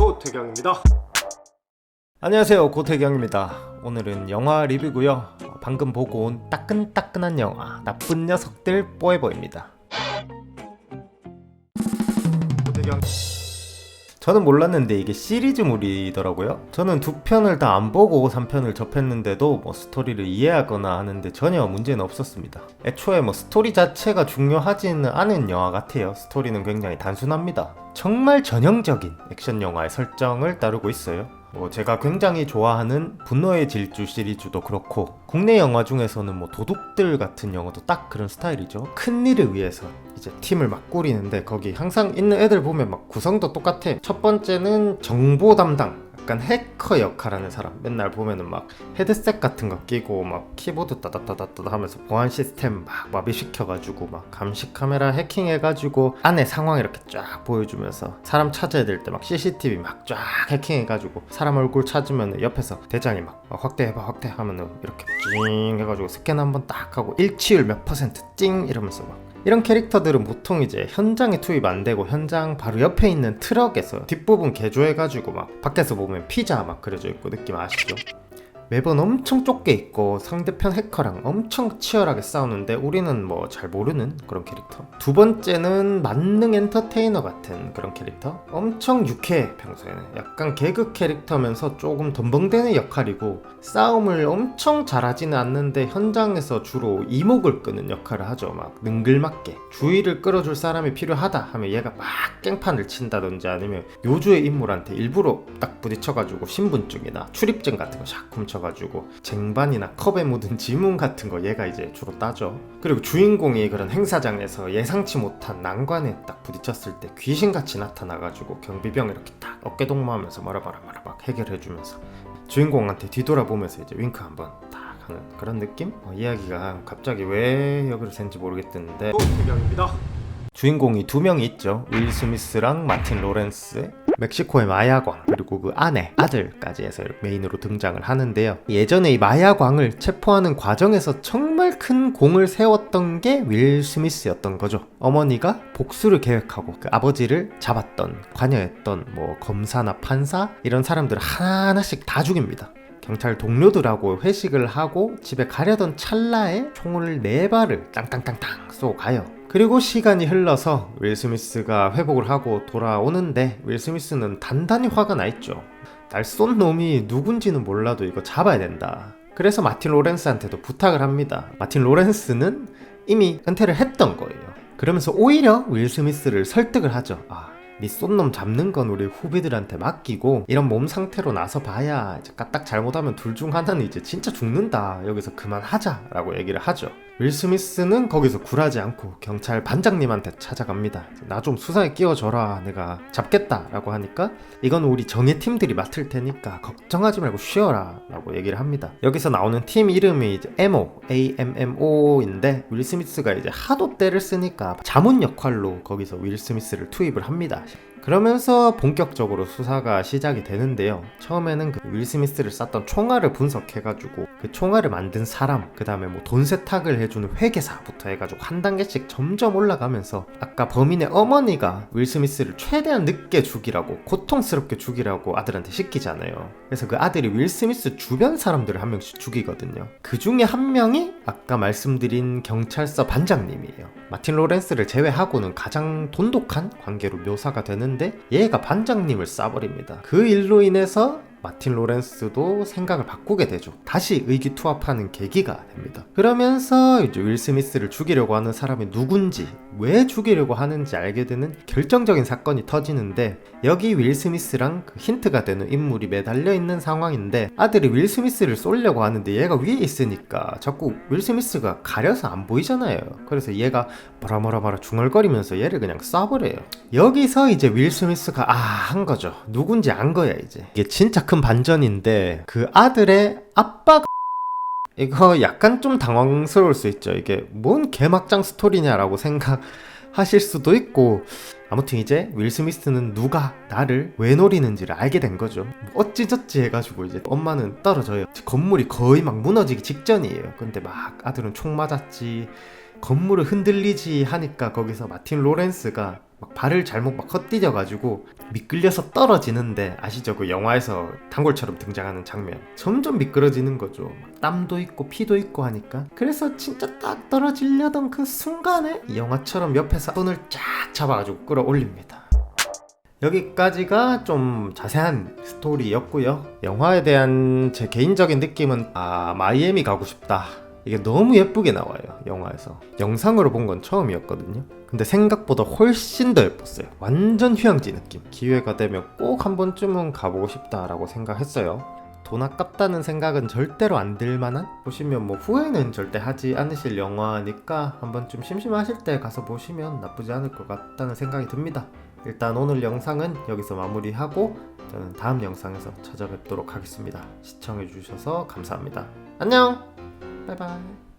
고태경입니다. 안녕하세요, 고태경입니다. 오늘은 영화 리뷰고요. 방금 보고 온 따끈따끈한 영화 나쁜 녀석들 포에버입니다. 고태경. 저는 몰랐는데 이게 시리즈물이더라고요. 저는 2편을 다 안 보고 3편을 접했는데도 스토리를 이해하거나 하는데 전혀 문제는 없었습니다. 애초에 스토리 자체가 중요하지는 않은 영화 같아요. 스토리는 굉장히 단순합니다. 정말 전형적인 액션 영화의 설정을 따르고 있어요. 제가 굉장히 좋아하는 분노의 질주 시리즈도 그렇고, 국내 영화 중에서는 도둑들 같은 영화도 딱 그런 스타일이죠. 큰 일을 위해서 이제 팀을 막 꾸리는데, 거기 항상 있는 애들 보면 구성도 똑같아. 첫 번째는 정보 담당, 약간 해커 역할하는 사람. 맨날 보면은 헤드셋 같은 거 끼고 키보드 따다따다따다 하면서 보안 시스템 마비시켜가지고 감시 카메라 해킹해가지고 안에 상황 이렇게 쫙 보여주면서 사람 찾아야 될 때 CCTV 쫙 해킹해가지고 사람 얼굴 찾으면 옆에서 대장이 확대해봐 하면은 이렇게 찡 해가지고 스캔 한번 딱 하고 일치율 몇 퍼센트 찡 이러면서 이런 캐릭터들은 보통 이제 현장에 투입 안 되고 현장 바로 옆에 있는 트럭에서 뒷부분 개조해가지고 밖에서 보면 피자 그려져 있고 느낌 아시죠? 매번 엄청 좁게 있고 상대편 해커랑 엄청 치열하게 싸우는데 우리는 잘 모르는 그런 캐릭터. 두 번째는 만능 엔터테이너 같은 그런 캐릭터. 엄청 유쾌해. 평소에는 약간 개그 캐릭터면서 조금 덤벙대는 역할이고, 싸움을 엄청 잘하지는 않는데 현장에서 주로 이목을 끄는 역할을 하죠. 능글맞게 주의를 끌어줄 사람이 필요하다 하면 얘가 깽판을 친다든지, 아니면 요주의 인물한테 일부러 딱 부딪혀가지고 신분증이나 출입증 같은 거 샥 훔쳐가지고 쟁반이나 컵에 묻은 지문 같은 거 얘가 이제 주로 따죠. 그리고 주인공이 그런 행사장에서 예상치 못한 난관에 딱 부딪혔을 때 귀신같이 나타나가지고 경비병 이렇게 딱 어깨동무하면서 마라마라 해결해주면서 주인공한테 뒤돌아보면서 이제 윙크 한번 딱 하는 그런 느낌? 이야기가 갑자기 왜 여기로 샌지 모르겠는데, 고태경입니다. 주인공이 2명이 있죠. 윌 스미스랑 마틴 로렌스, 멕시코의 마야광, 그리고 그 아들까지 해서 메인으로 등장을 하는데요. 예전에 이 마야광을 체포하는 과정에서 정말 큰 공을 세웠던 게 윌 스미스였던 거죠. 어머니가 복수를 계획하고 그 아버지를 잡았던, 관여했던 검사나 판사 이런 사람들을 하나하나씩 다 죽입니다. 경찰 동료들하고 회식을 하고 집에 가려던 찰나에 총을 4발을 땅땅땅땅 쏘고 가요. 그리고 시간이 흘러서 윌 스미스가 회복을 하고 돌아오는데, 윌 스미스는 단단히 화가 나 있죠. 날 쏜 놈이 누군지는 몰라도 이거 잡아야 된다. 그래서 마틴 로렌스한테도 부탁을 합니다. 마틴 로렌스는 이미 은퇴를 했던 거예요. 그러면서 오히려 윌 스미스를 설득을 하죠. 니 쏜 놈 잡는 건 우리 후배들한테 맡기고 이런 몸 상태로 나서 봐야 이제 까딱 잘못하면 둘 중 하나는 이제 진짜 죽는다. 여기서 그만하자 라고 얘기를 하죠. 윌 스미스는 거기서 굴하지 않고 경찰 반장님한테 찾아갑니다. 나 좀 수사에 끼워줘라, 내가 잡겠다 라고 하니까, 이건 우리 정예팀들이 맡을 테니까 걱정하지 말고 쉬어라 라고 얘기를 합니다. 여기서 나오는 팀 이름이 이제 AMMO인데, 윌 스미스가 이제 하도 때를 쓰니까 자문 역할로 거기서 윌 스미스를 투입을 합니다. 그러면서 본격적으로 수사가 시작이 되는데요. 처음에는 그 윌 스미스를 쐈던 총알을 분석해가지고 그 총알을 만든 사람, 그 다음에 돈 세탁을 해주는 회계사부터 해가지고 한 단계씩 점점 올라가면서, 아까 범인의 어머니가 윌 스미스를 최대한 늦게 죽이라고, 고통스럽게 죽이라고 아들한테 시키잖아요. 그래서 그 아들이 윌 스미스 주변 사람들을 한 명씩 죽이거든요. 그 중에 한 명이 아까 말씀드린 경찰서 반장님이에요. 마틴 로렌스를 제외하고는 가장 돈독한 관계로 묘사가 되는데, 얘가 반장님을 쏴버립니다. 그 일로 인해서 마틴 로렌스도 생각을 바꾸게 되죠. 다시 의기투합하는 계기가 됩니다. 그러면서 이제 윌 스미스를 죽이려고 하는 사람이 누군지, 왜 죽이려고 하는지 알게 되는 결정적인 사건이 터지는데, 여기 윌 스미스랑 그 힌트가 되는 인물이 매달려 있는 상황인데, 아들이 윌 스미스를 쏘려고 하는데 얘가 위에 있으니까 자꾸 윌 스미스가 가려서 안 보이잖아요. 그래서 얘가 뭐라 중얼거리면서 얘를 그냥 쏴버려요. 여기서 이제 윌 스미스가 한 거죠. 누군지 안 거야 이제. 이게 진짜 큰 반전인데, 그 아들의 아빠가, 이거 약간 좀 당황스러울 수 있죠. 이게 뭔 개막장 스토리냐라고 생각하실 수도 있고, 아무튼 이제 윌 스미스는 누가 나를 왜 노리는지를 알게 된 거죠. 어찌저찌 해가지고 이제 엄마는 떨어져요. 건물이 거의 무너지기 직전이에요. 근데 아들은 총 맞았지, 건물을 흔들리지 하니까 거기서 마틴 로렌스가 막 발을 잘못 막 헛디뎌가지고 미끌려서 떨어지는데 아시죠? 그 영화에서 단골처럼 등장하는 장면. 점점 미끄러지는 거죠. 막 땀도 있고 피도 있고 하니까. 그래서 진짜 딱 떨어지려던 그 순간에 이 영화처럼 옆에서 손을 쫙 잡아가지고 끌어올립니다. 여기까지가 좀 자세한 스토리였고요. 영화에 대한 제 개인적인 느낌은 마이애미 가고 싶다. 이게 너무 예쁘게 나와요, 영화에서. 영상으로 본 건 처음이었거든요. 근데 생각보다 훨씬 더 예뻤어요. 완전 휴양지 느낌. 기회가 되면 꼭 한 번쯤은 가보고 싶다라고 생각했어요. 돈 아깝다는 생각은 절대로 안 들만한, 보시면 뭐 후회는 절대 하지 않으실 영화니까 한 번쯤 심심하실 때 가서 보시면 나쁘지 않을 것 같다는 생각이 듭니다. 일단 오늘 영상은 여기서 마무리하고 저는 다음 영상에서 찾아뵙도록 하겠습니다. 시청해주셔서 감사합니다. 안녕! 바이바이.